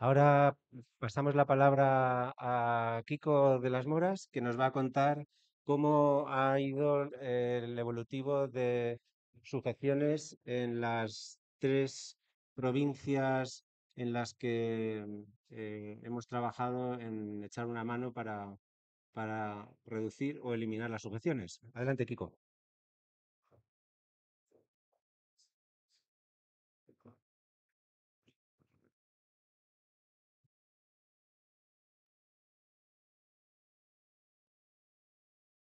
Ahora pasamos la palabra a Kiko de las Moras, que nos va a contar cómo ha ido el evolutivo de sujeciones en las tres provincias en las que hemos trabajado en echar una mano para reducir o eliminar las sujeciones. Adelante, Kiko.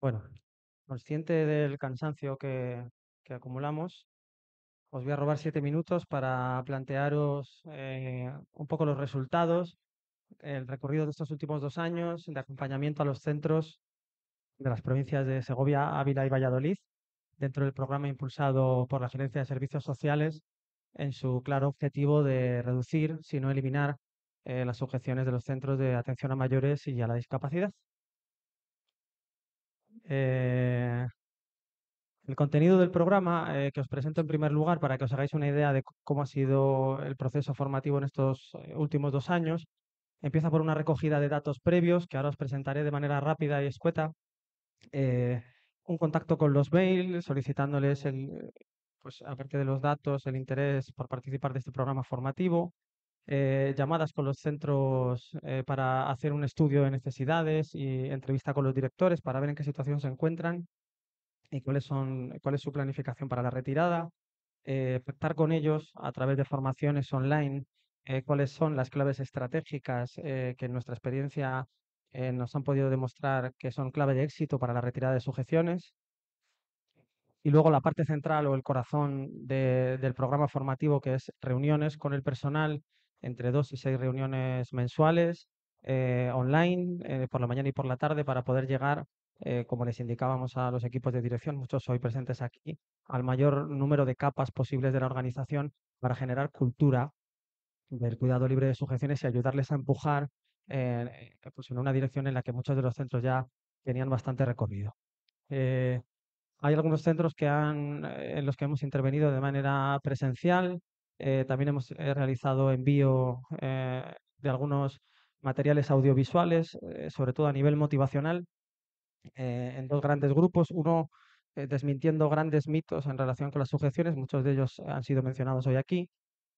Bueno, consciente del cansancio que acumulamos, os voy a robar 7 minutos para plantearos un poco los resultados, el recorrido de estos últimos 2 años de acompañamiento a los centros de las provincias de Segovia, Ávila y Valladolid, dentro del programa impulsado por la Gerencia de Servicios Sociales en su claro objetivo de reducir, si no eliminar, las sujeciones de los centros de atención a mayores y a la discapacidad. Eh, El contenido del programa que os presento en primer lugar para que os hagáis una idea de cómo ha sido el proceso formativo en estos últimos 2 años, empieza por una recogida de datos previos que ahora os presentaré de manera rápida y escueta, eh, un contacto con los mails solicitándoles pues aparte de los datos, el interés por participar de este programa formativo, llamadas con los centros para hacer un estudio de necesidades y entrevista con los directores para ver en qué situación se encuentran y cuál es su planificación para la retirada, pactar con ellos a través de formaciones online cuáles son las claves estratégicas que en nuestra experiencia nos han podido demostrar que son clave de éxito para la retirada de sujeciones. Y luego la parte central o el corazón del programa formativo, que es reuniones con el personal, entre 2 y 6 reuniones mensuales, online, por la mañana y por la tarde, para poder llegar, como les indicábamos a los equipos de dirección, muchos hoy presentes aquí, al mayor número de capas posibles de la organización para generar cultura del cuidado libre de sujeciones y ayudarles a empujar pues en una dirección en la que muchos de los centros ya tenían bastante recorrido. Eh, Hay algunos centros en los que hemos intervenido de manera presencial. También hemos realizado envío de algunos materiales audiovisuales, sobre todo a nivel motivacional, en dos grandes grupos. Uno desmintiendo grandes mitos en relación con las sujeciones, muchos de ellos han sido mencionados hoy aquí.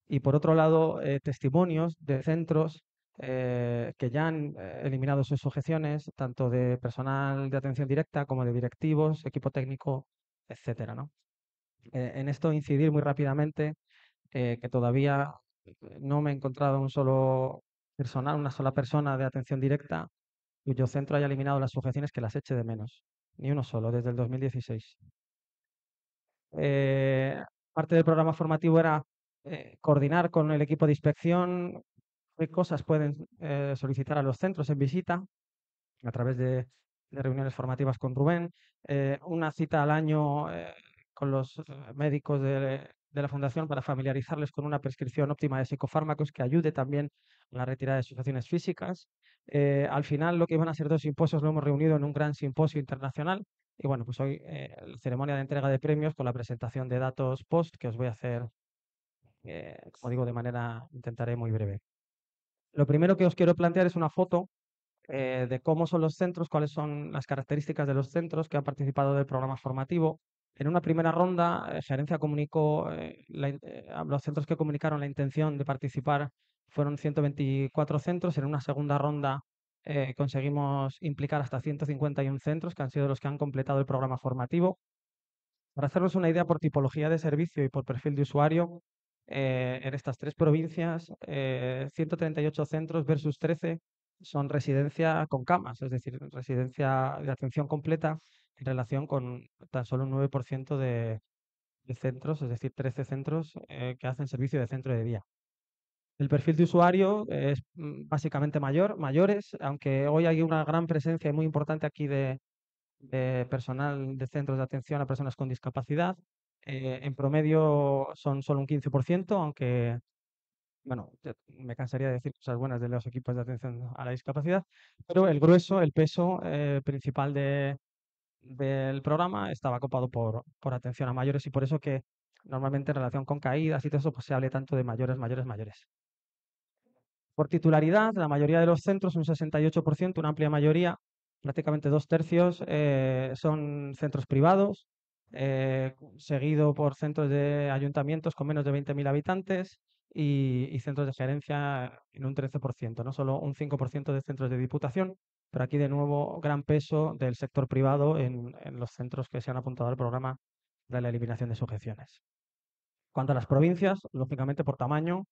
Y por otro lado, testimonios de centros que ya han eliminado sus sujeciones, tanto de personal de atención directa como de directivos, equipo técnico, etcétera, ¿no? En esto incidir muy rápidamente, que todavía no me he encontrado una sola persona de atención directa cuyo centro haya eliminado las sujeciones que las eche de menos. Ni uno solo, desde el 2016. Eh, Parte del programa formativo era coordinar con el equipo de inspección qué cosas pueden solicitar a los centros en visita a través de reuniones formativas con Rubén, una cita al año con los médicos de la Fundación para familiarizarles con una prescripción óptima de psicofármacos que ayude también a la retirada de sujeciones físicas. Al final, lo que iban a ser 2 simposios lo hemos reunido en un gran simposio internacional. Y bueno, pues hoy la ceremonia de entrega de premios con la presentación de datos post que os voy a hacer, como digo, de manera, intentaré muy breve. Lo primero que os quiero plantear es una foto de cómo son los centros, cuáles son las características de los centros que han participado del programa formativo. En una primera ronda, Gerencia comunicó, a los centros que comunicaron la intención de participar fueron 124 centros. En una segunda ronda conseguimos implicar hasta 151 centros, que han sido los que han completado el programa formativo. Para hacernos una idea por tipología de servicio y por perfil de usuario, en estas tres provincias, 138 centros versus 13 son residencia con camas, es decir, residencia de atención completa en relación con tan solo un 9% de centros, es decir, 13 centros que hacen servicio de centro de día. El perfil de usuario es básicamente mayores, aunque hoy hay una gran presencia y muy importante aquí de personal de centros de atención a personas con discapacidad. En promedio son solo un 15%, aunque, bueno, me cansaría de decir cosas buenas de los equipos de atención a la discapacidad, pero el grueso, el peso principal del programa estaba copado por atención a mayores y por eso que normalmente en relación con caídas y todo eso, pues se hable tanto de mayores, mayores, mayores. Por titularidad, la mayoría de los centros, un 68%, una amplia mayoría, prácticamente dos tercios, son centros privados, seguido por centros de ayuntamientos con menos de 20.000 habitantes y centros de gerencia en un 13%, no solo un 5% de centros de diputación, pero aquí de nuevo gran peso del sector privado en los centros que se han apuntado al programa de la eliminación de sujeciones. Cuanto a las provincias, lógicamente por tamaño,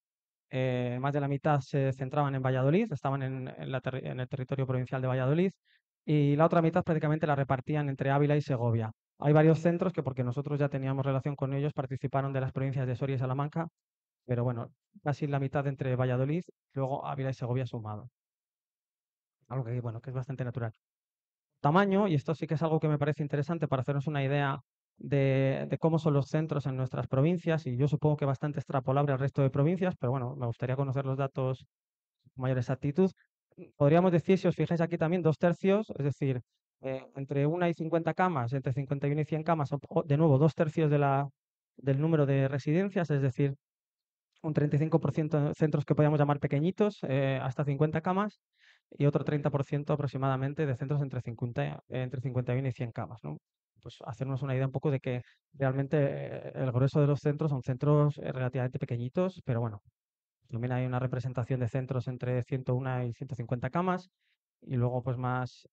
más de la mitad se centraban en Valladolid, estaban en el territorio provincial de Valladolid, y la otra mitad prácticamente la repartían entre Ávila y Segovia. Hay varios centros que, porque nosotros ya teníamos relación con ellos, participaron de las provincias de Soria y Salamanca, pero bueno, casi la mitad entre Valladolid, luego Ávila y Segovia sumado. Algo que, bueno, que es bastante natural. Tamaño, y esto sí que es algo que me parece interesante para hacernos una idea de cómo son los centros en nuestras provincias, y yo supongo que bastante extrapolable al resto de provincias, pero bueno, me gustaría conocer los datos con mayor exactitud. Podríamos decir, si os fijáis aquí también, dos tercios, es decir, entre 1 y 50 camas, entre 51 y 100 camas, de nuevo, dos tercios del número de residencias, es decir, un 35% de centros que podríamos llamar pequeñitos, hasta 50 camas, y otro 30% aproximadamente de centros entre 51 y 100 camas, ¿no? Pues hacernos una idea un poco de que realmente el grueso de los centros son centros relativamente pequeñitos, pero bueno, también hay una representación de centros entre 101 y 150 camas, y luego pues más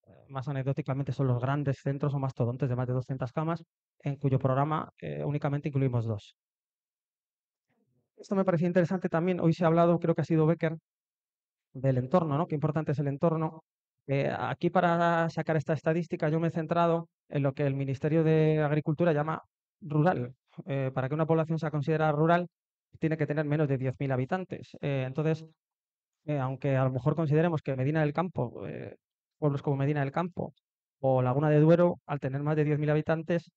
anecdóticamente son los grandes centros o mastodontes de más de 200 camas, en cuyo programa únicamente incluimos dos. Esto me parecía interesante también. Hoy se ha hablado, creo que ha sido Becker, del entorno, ¿no? Qué importante es el entorno. Aquí para sacar esta estadística yo me he centrado en lo que el Ministerio de Agricultura llama rural. Para que una población sea considerada rural, tiene que tener menos de 10.000 habitantes. Entonces, aunque a lo mejor consideremos que Medina del Campo, pueblos como Medina del Campo o Laguna de Duero, al tener más de 10.000 habitantes,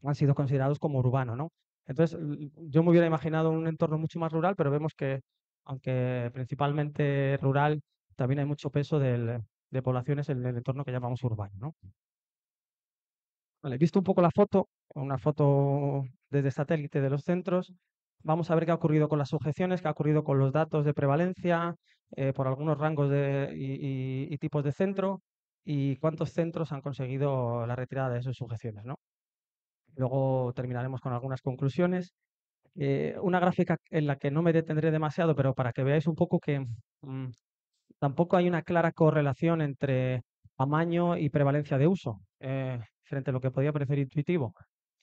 han sido considerados como urbano, ¿no? Entonces, yo me hubiera imaginado un entorno mucho más rural, pero vemos que, aunque principalmente rural, también hay mucho peso de poblaciones en el entorno que llamamos urbano, ¿no? Vale, visto un poco la foto, una foto desde satélite de los centros, vamos a ver qué ha ocurrido con las sujeciones, qué ha ocurrido con los datos de prevalencia, por algunos rangos y tipos de centro, y cuántos centros han conseguido la retirada de esas sujeciones, ¿no? Luego terminaremos con algunas conclusiones. Una gráfica en la que no me detendré demasiado, pero para que veáis un poco que mm, tampoco hay una clara correlación entre tamaño y prevalencia de uso, frente a lo que podría parecer intuitivo.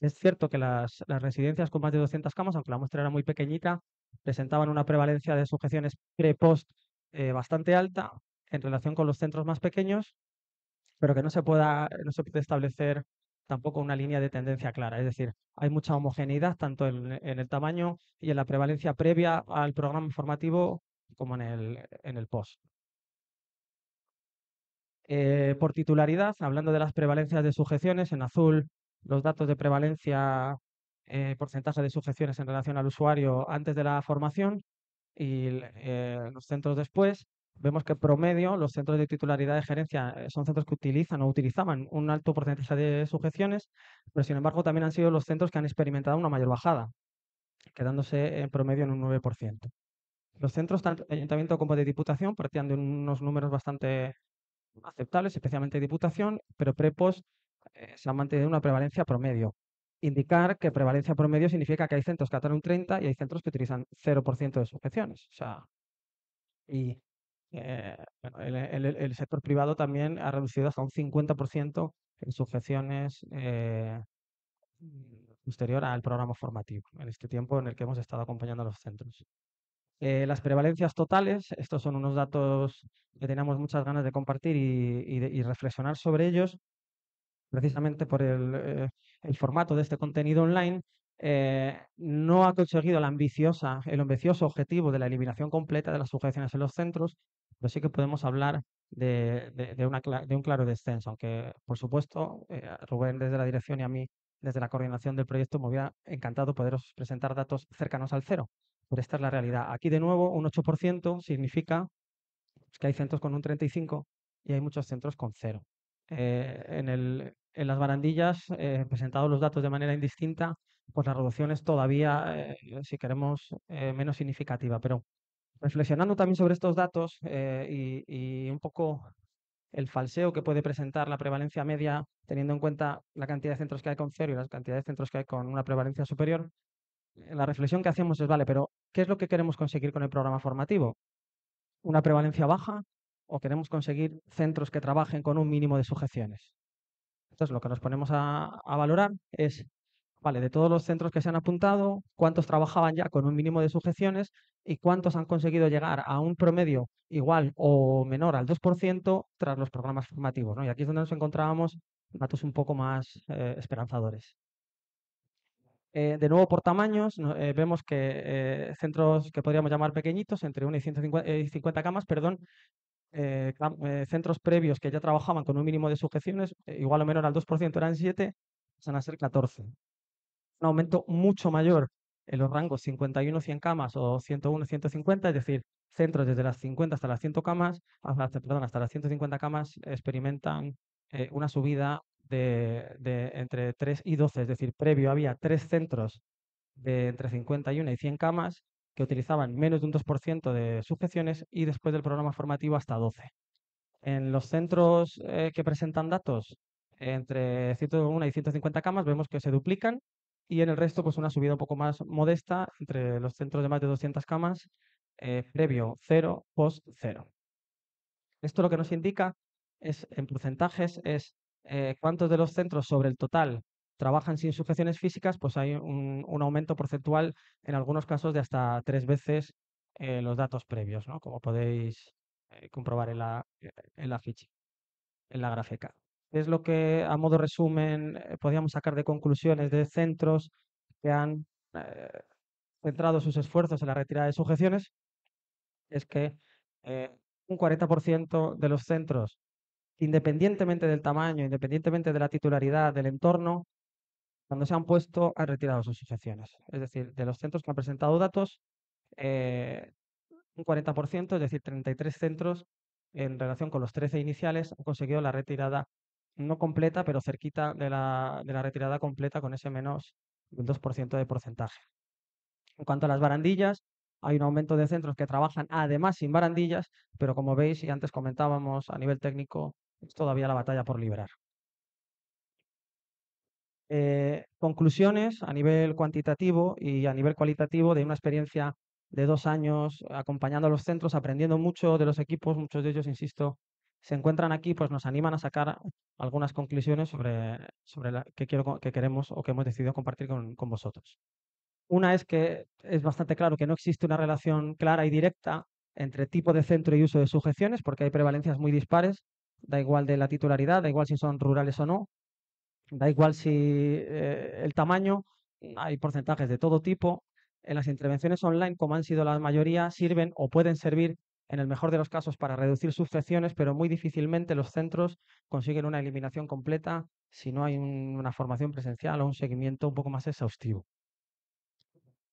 Es cierto que las residencias con más de 200 camas, aunque la muestra era muy pequeñita, presentaban una prevalencia de sujeciones pre-post bastante alta en relación con los centros más pequeños, pero que no se puede establecer tampoco una línea de tendencia clara. Es decir, hay mucha homogeneidad tanto en el tamaño y en la prevalencia previa al programa informativo como en el post. Por titularidad, hablando de las prevalencias de sujeciones, en azul los datos de prevalencia, porcentaje de sujeciones en relación al usuario antes de la formación, y los centros después. Vemos que promedio los centros de titularidad de gerencia son centros que utilizan o utilizaban un alto porcentaje de sujeciones, pero sin embargo también han sido los centros que han experimentado una mayor bajada, quedándose en promedio en un 9%. Los centros, tanto de ayuntamiento como de diputación, partían de unos números bastante aceptables, especialmente Diputación, pero prepost se ha mantenido una prevalencia promedio. Indicar que prevalencia promedio significa que hay centros que atan un 30 y hay centros que utilizan 0% de sujeciones. O sea, y bueno, el sector privado también ha reducido hasta un 50% en sujeciones posterior al programa formativo, en este tiempo en el que hemos estado acompañando a los centros. Las prevalencias totales, estos son unos datos que teníamos muchas ganas de compartir y reflexionar sobre ellos, precisamente por el formato de este contenido online. No ha conseguido el ambicioso objetivo de la eliminación completa de las sujeciones en los centros, pero sí que podemos hablar de un claro descenso, aunque por supuesto Rubén desde la dirección y a mí desde la coordinación del proyecto me hubiera encantado poderos presentar datos cercanos al cero. Pero esta es la realidad. Aquí, de nuevo, un 8% significa que hay centros con un 35% y hay muchos centros con cero. En las barandillas, presentados los datos de manera indistinta, pues la reducción es todavía, si queremos, menos significativa. Pero Reflexionando también sobre estos datos y un poco el falseo que puede presentar la prevalencia media, teniendo en cuenta la cantidad de centros que hay con cero y la cantidad de centros que hay con una prevalencia superior, la reflexión que hacemos es, vale, pero ¿qué es lo que queremos conseguir con el programa formativo? ¿Una prevalencia baja o queremos conseguir centros que trabajen con un mínimo de sujeciones? Entonces, lo que nos ponemos a valorar es, vale, de todos los centros que se han apuntado, cuántos trabajaban ya con un mínimo de sujeciones y cuántos han conseguido llegar a un promedio igual o menor al 2% tras los programas formativos, ¿no? Y aquí es donde nos encontrábamos datos un poco más esperanzadores. De nuevo, por tamaños, vemos que centros que podríamos llamar pequeñitos, entre 1 y 150 camas, perdón, centros previos que ya trabajaban con un mínimo de sujeciones, igual o menor al 2% eran 7, pasan a ser 14. Un aumento mucho mayor en los rangos 51-100 camas o 101-150, es decir, centros desde las 50 hasta las 100 camas, hasta las 150 camas experimentan una subida de entre 3 y 12, es decir, previo había 3 centros de entre 51 y 100 camas que utilizaban menos de un 2% de sujeciones y después del programa formativo hasta 12. En los centros que presentan datos entre 101 y 150 camas vemos que se duplican y en el resto pues una subida un poco más modesta entre los centros de más de 200 camas, previo 0, post 0. Esto lo que nos indica es, en porcentajes, es cuántos de los centros sobre el total trabajan sin sujeciones físicas, pues hay un aumento porcentual en algunos casos de hasta 3 veces los datos previos, ¿no? Como podéis comprobar en la ficha, en la gráfica. Es lo que, a modo resumen, podríamos sacar de conclusiones de centros que han eh, centrado sus esfuerzos en la retirada de sujeciones, es que eh, un 40% de los centros, independientemente del tamaño, independientemente de la titularidad del entorno, cuando se han puesto, han retirado sus sujeciones. Es decir, de los centros que han presentado datos, eh, un 40%, es decir, 33 centros, en relación con los 13 iniciales, han conseguido la retirada no completa, pero cerquita de la retirada completa con ese menos del 2% de porcentaje. En cuanto a las barandillas, hay un aumento de centros que trabajan además sin barandillas, pero como veis y antes comentábamos a nivel técnico, es todavía la batalla por liberar. Conclusiones a nivel cuantitativo y a nivel cualitativo de una experiencia de 2 años acompañando a los centros, aprendiendo mucho de los equipos, muchos de ellos, insisto, se encuentran aquí, pues nos animan a sacar algunas conclusiones sobre que queremos o que hemos decidido compartir con vosotros. Una es que es bastante claro que no existe una relación clara y directa entre tipo de centro y uso de sujeciones, porque hay prevalencias muy dispares, da igual de la titularidad, da igual si son rurales o no, da igual si el tamaño, hay porcentajes de todo tipo. En las intervenciones online, como han sido la mayoría, sirven o pueden servir en el mejor de los casos para reducir sujeciones, pero muy difícilmente los centros consiguen una eliminación completa si no hay una formación presencial o un seguimiento un poco más exhaustivo.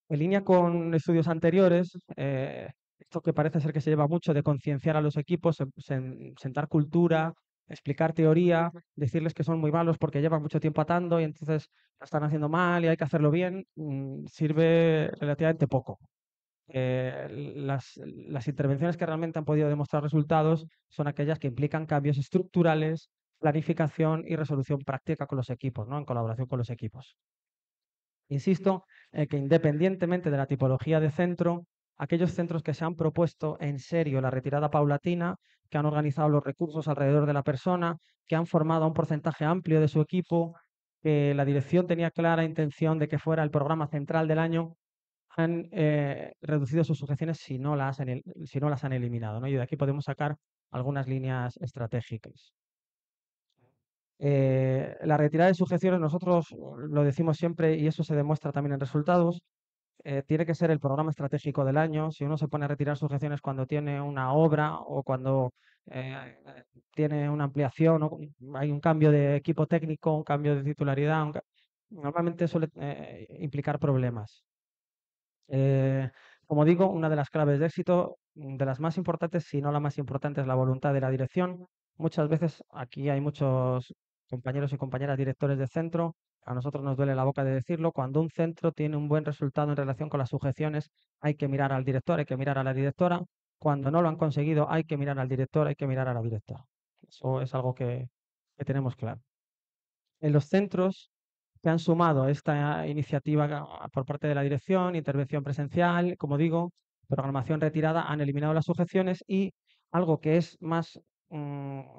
En línea con estudios anteriores, esto que parece ser que se lleva mucho de concienciar a los equipos, sentar cultura, explicar teoría, decirles que son muy malos porque llevan mucho tiempo atando y entonces lo están haciendo mal y hay que hacerlo bien, sirve relativamente poco. Las intervenciones que realmente han podido demostrar resultados son aquellas que implican cambios estructurales, planificación y resolución práctica con los equipos, ¿no? En colaboración con los equipos. Insisto en que independientemente de la tipología de centro, aquellos centros que se han propuesto en serio la retirada paulatina, que han organizado los recursos alrededor de la persona, que han formado a un porcentaje amplio de su equipo, que la dirección tenía clara intención de que fuera el programa central del año, han reducido sus sujeciones si no las han eliminado, ¿no? Y de aquí podemos sacar algunas líneas estratégicas. La retirada de sujeciones, nosotros lo decimos siempre y eso se demuestra también en resultados, tiene que ser el programa estratégico del año. Si uno se pone a retirar sujeciones cuando tiene una obra o cuando eh, tiene una ampliación o hay un cambio de equipo técnico, un cambio de titularidad, normalmente suele implicar problemas. Eh, Como digo, una de las claves de éxito, de las más importantes, si no la más importante, es la voluntad de la dirección. Muchas veces aquí hay muchos compañeros y compañeras directores de centro A nosotros nos duele la boca de decirlo, cuando un centro tiene un buen resultado en relación con las sujeciones, hay que mirar al director, hay que mirar a la directora. Cuando no lo han conseguido, hay que mirar al director, hay que mirar a la directora. Eso es algo que tenemos claro. En los centros que han sumado a esta iniciativa por parte de la dirección, intervención presencial, como digo, programación retirada, han eliminado las sujeciones y algo que es más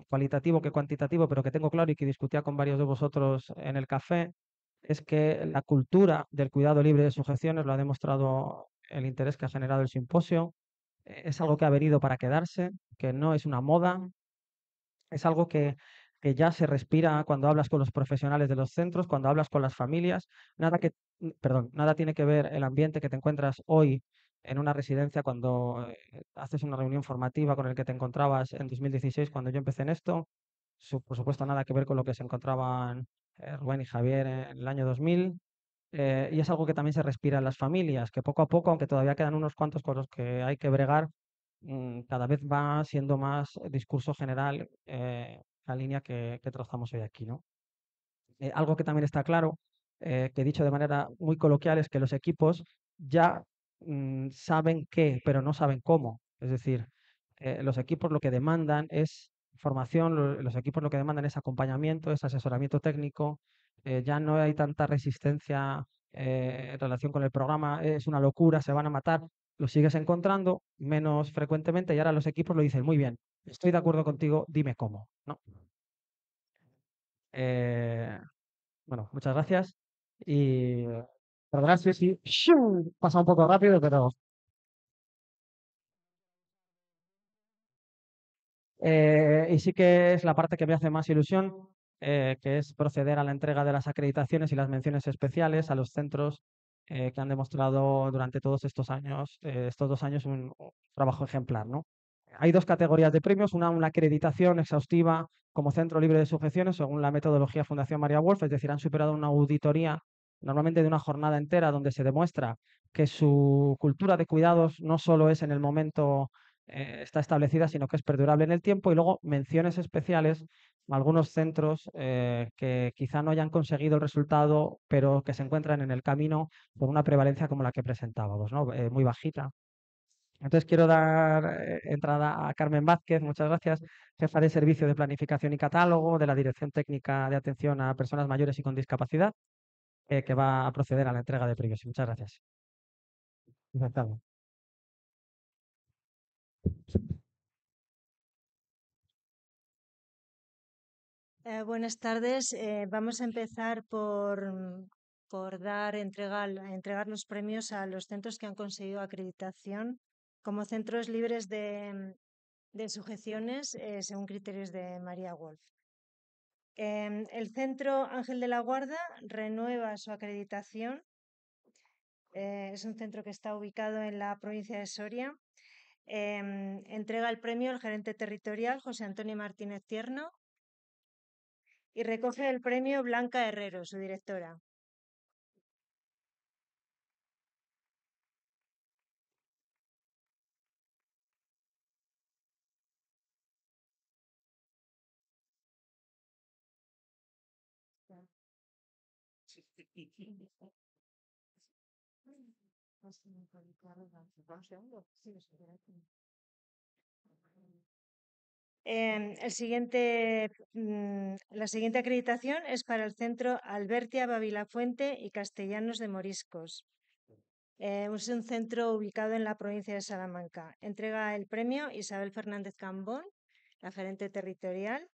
cualitativo que cuantitativo, pero que tengo claro y que discutía con varios de vosotros en el café, es que la cultura del cuidado libre de sujeciones lo ha demostrado el interés que ha generado el simposio. Es algo que ha venido para quedarse, que no es una moda, es algo que ya se respira cuando hablas con los profesionales de los centros, cuando hablas con las familias. Perdón, nada tiene que ver el ambiente que te encuentras hoy en una residencia cuando haces una reunión formativa con el que te encontrabas en 2016 cuando yo empecé en esto. Por supuesto, nada que ver con lo que se encontraban Rubén y Javier en el año 2000. Y es algo que también se respira en las familias, que poco a poco, aunque todavía quedan unos cuantos con los que hay que bregar, cada vez va siendo más discurso general la línea que trazamos hoy aquí, ¿no? Algo que también está claro, que he dicho de manera muy coloquial, es que los equipos ya saben qué, pero no saben cómo. Es decir, los equipos lo que demandan es formación, los equipos lo que demandan es acompañamiento, es asesoramiento técnico. Ya no hay tanta resistencia en relación con el programa, es una locura, se van a matar. Lo sigues encontrando menos frecuentemente y ahora los equipos lo dicen muy bien. Estoy de acuerdo contigo, dime cómo, ¿no? Eh, bueno, muchas gracias. Y perdonad si pasa un poco rápido, pero y sí que es la parte que me hace más ilusión, que es proceder a la entrega de las acreditaciones y las menciones especiales a los centros que han demostrado durante todos estos 2 años, un trabajo ejemplar, ¿no? Hay dos categorías de premios, una acreditación exhaustiva como centro libre de sujeciones según la metodología Fundación María Wolf, es decir, han superado una auditoría normalmente de una jornada entera donde se demuestra que su cultura de cuidados no solo es en el momento está establecida, sino que es perdurable en el tiempo. Y luego menciones especiales a algunos centros que quizá no hayan conseguido el resultado, pero que se encuentran en el camino por una prevalencia como la que presentábamos, ¿no? Muy bajita. Entonces quiero dar entrada a Carmen Vázquez, muchas gracias, jefa de Servicio de Planificación y Catálogo de la Dirección Técnica de Atención a Personas Mayores y con Discapacidad, que va a proceder a la entrega de premios. Muchas gracias. Encantado. Buenas tardes. Vamos a empezar por entregar los premios a los centros que han conseguido acreditación como centros libres de sujeciones según criterios de María Wolf. El Centro Ángel de la Guarda renueva su acreditación. Es un centro que está ubicado en la provincia de Soria. Entrega el premio al gerente territorial José Antonio Martínez Tierno y recoge el premio Blanca Herrero, su directora. La siguiente acreditación es para el centro Albertia Babilafuente y Castellanos de Moriscos. Es un centro ubicado en la provincia de Salamanca. Entrega el premio Isabel Fernández Cambón, la gerente territorial,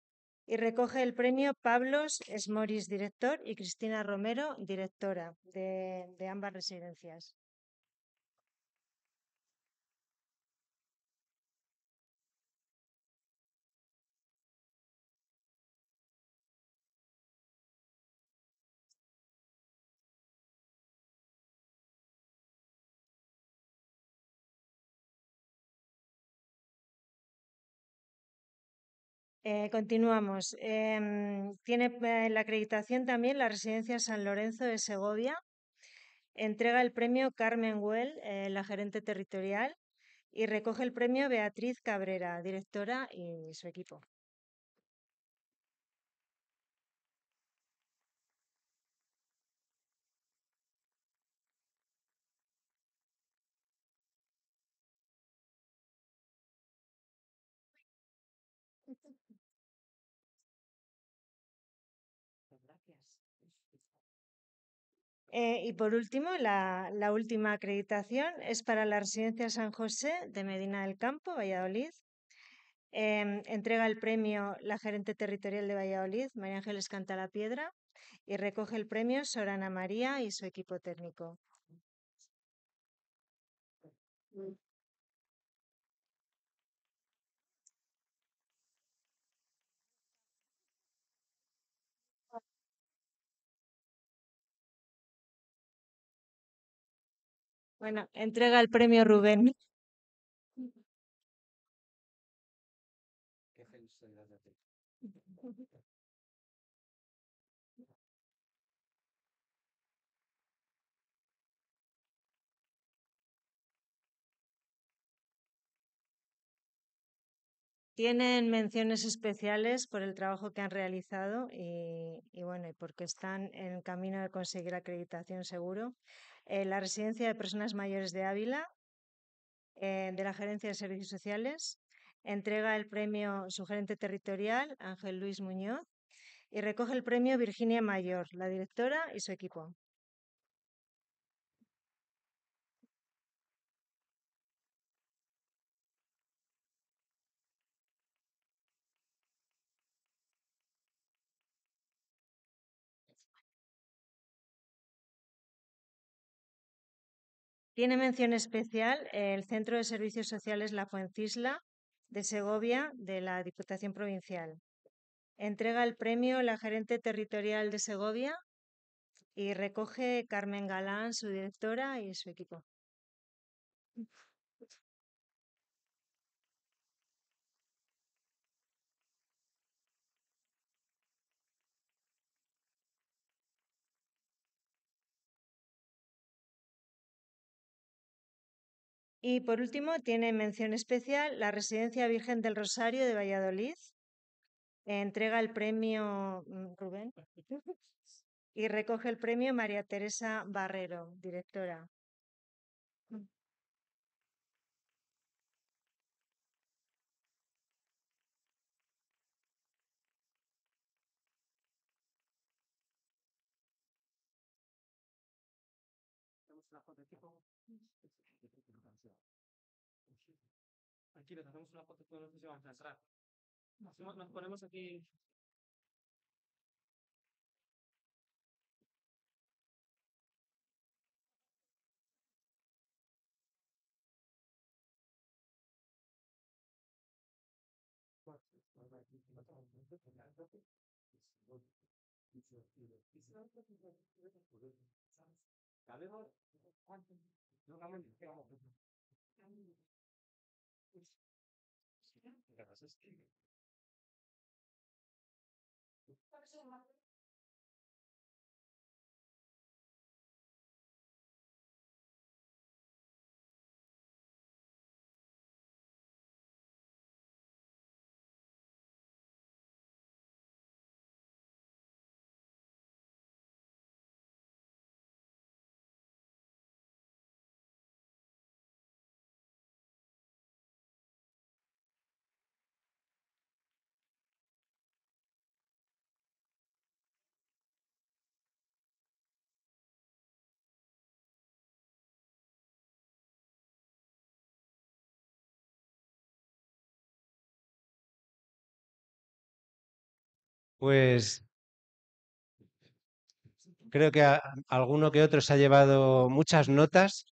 y recoge el premio Pablos Esmoris, director, y Cristina Romero, directora de ambas residencias. Continuamos. Tiene la acreditación también la Residencia San Lorenzo de Segovia. Entrega el premio Carmen Well, la gerente territorial, y recoge el premio Beatriz Cabrera, directora, y su equipo. Y por último, la última acreditación es para la Residencia San José de Medina del Campo, Valladolid. Entrega el premio la gerente territorial de Valladolid, María Ángeles Cantalapiedra, y recoge el premio Sorana María y su equipo técnico. Bueno, entrega el premio Rubén. Tienen menciones especiales por el trabajo que han realizado y bueno, y porque están en camino de conseguir acreditación seguro. La Residencia de Personas Mayores de Ávila, de la Gerencia de Servicios Sociales, entrega el premio su gerente territorial, Ángel Luis Muñoz, y recoge el premio Virginia Mayor, la directora y su equipo. Tiene mención especial el Centro de Servicios Sociales La Fuencisla de Segovia, de la Diputación Provincial. Entrega el premio la gerente territorial de Segovia y recoge Carmen Galán, su directora y su equipo. Y por último, tiene mención especial la Residencia Virgen del Rosario de Valladolid. Entrega el premio Rubén y recoge el premio María Teresa Barrero, directora. Aquí les hacemos una foto, no sé si vamos a entrar. Nos ponemos aquí. Pues creo que alguno que otro se ha llevado muchas notas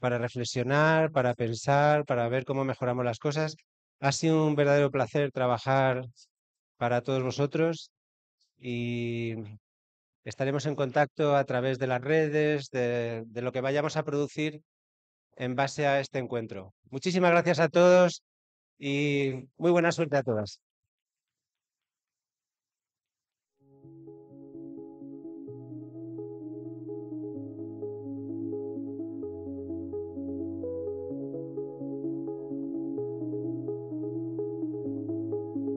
para reflexionar, para pensar, para ver cómo mejoramos las cosas. Ha sido un verdadero placer trabajar para todos vosotros y estaremos en contacto a través de las redes, de lo que vayamos a producir en base a este encuentro. Muchísimas gracias a todos y muy buena suerte a todas.